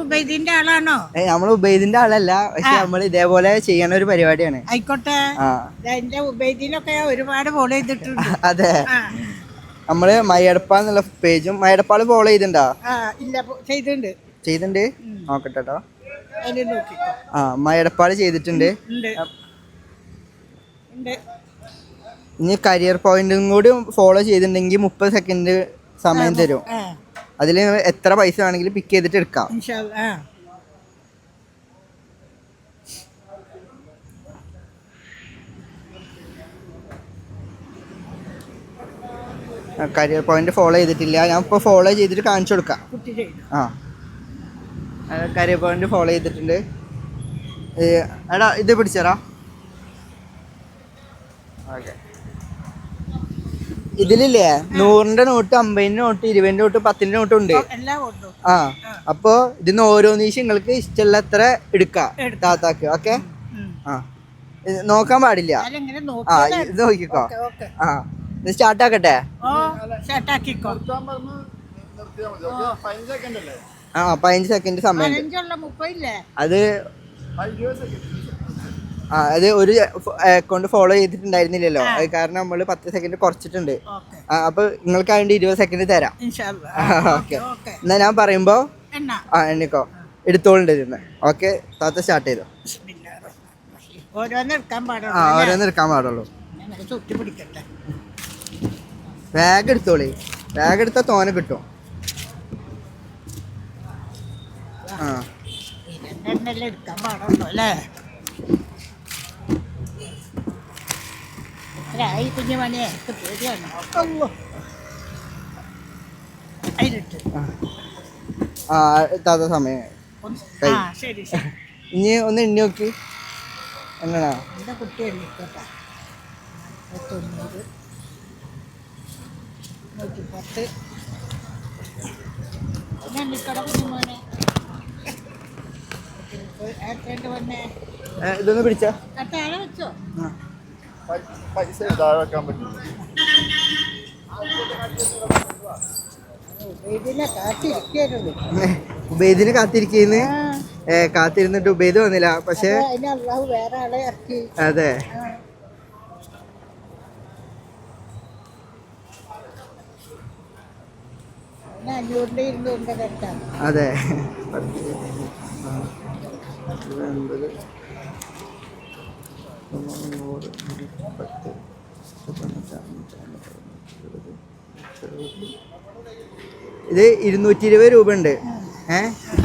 ഉബൈദിന്റെ ആളാണോ? നമ്മള് ഉബൈദിന്റെ ആളല്ല, പക്ഷെ നമ്മൾ ഇതേപോലെ ചെയ്യണ ഒരു പരിപാടിയാണ്. ആയിക്കോട്ടെ. എന്റെ ഉബൈദിനൊക്കെ ഒരുപാട് ഫോളോ ചെയ്തിട്ടുണ്ട്. അതെ, നമ്മള് മയ്യടപ്പ എന്നുള്ള പേജും മയ്യടപ്പാള് ഫോളോ ചെയ്തിട്ടുണ്ടോ? ഇല്ല, ചെയ്തിട്ടുണ്ട്. നോക്കട്ടെ കേട്ടോ. മയ്യടപ്പാള് ചെയ്തിട്ടുണ്ട്. ഇനി കരിയർ പോയിന്റും കൂടി ഫോളോ ചെയ്തിട്ടുണ്ടെങ്കിൽ 30 സെക്കൻഡ് സമയം തരും. അതിൽ എത്ര പൈസ വേണമെങ്കിലും പിക്ക് ചെയ്തിട്ട് എടുക്കാം. കരിയർ പോയിന്റ് ഫോളോ ചെയ്തിട്ടില്ല, ഞാൻ ഇപ്പോൾ ഫോളോ ചെയ്തിട്ട് കാണിച്ചു കൊടുക്കാം. കരിയർ പോയിന്റ് ഫോളോ ചെയ്തിട്ടുണ്ട്. എടാ ഇത് പിടിച്ചറാ. ഓക്കെ, ഇതിലില്ലേ 100-ന്റെ നോട്ട്, 50-ന്റെ നോട്ട്, 20-ന്റെ നോട്ട്, 10-ന്റെ നോട്ടും ഉണ്ട്. അപ്പൊ ഇതിന്ന് ഓരോന്നീശം നിങ്ങൾക്ക് ഇഷ്ടമുള്ള എത്ര എടുക്കാം താത്താക്ക്. ഓക്കെ, നോക്കാൻ പാടില്ല. ഇത് നോക്കിക്കോ. ഇത് സ്റ്റാർട്ട് ആക്കട്ടെ. 15 സെക്കൻഡ് സമയം. അത് അത് ഒരു അക്കൗണ്ട് ഫോളോ ചെയ്തിട്ടുണ്ടായിരുന്നില്ലല്ലോ, അത് കാരണം നമ്മൾ 10 സെക്കൻഡ് കുറച്ചിട്ടുണ്ട്. അപ്പൊ നിങ്ങൾക്ക് അതിന്റെ 20 സെക്കൻഡ് തരാം. ഓക്കെ, എന്നാ ഞാൻ പറയുമ്പോ എണ്ണിക്കോ, എടുത്തോളുണ്ട് ഇരുന്ന്. ഓക്കെ, താത്ത സ്റ്റാർട്ട് ചെയ്തോ. ഓരോന്ന് എടുക്കാൻ പാടുള്ളൂ. ബാഗ് എടുത്തോളി, ബാഗ് എടുത്താൽ തോനെ കിട്ടും. എടുക്കാൻ പാടുള്ളൂ അല്ലേ? കുഞ്ഞുമണിയെ പേടിയാണ്. താത്ത സമയം ഇനി ഒന്ന് എണ്ണി നോക്കി. എങ്ങനാ എന്റെ കുട്ടി എണ്ണിക്കോട്ടെ. 90, 110. എണ്ണിക്കോട്ടെ കുഞ്ഞുമോനെ. ഇതൊന്ന് പിടിച്ചോ. താഴെ വെച്ചോ. പൈസ താഴെ വെക്കാൻ പറ്റും. ഉബൈദിനെ കാത്തിരിക്കുന്നു. കാത്തിരുന്നിട്ട് ഉബൈദ് വന്നില്ല. പക്ഷെ അതെ, അതെ, 220 രൂപ ഉണ്ട്.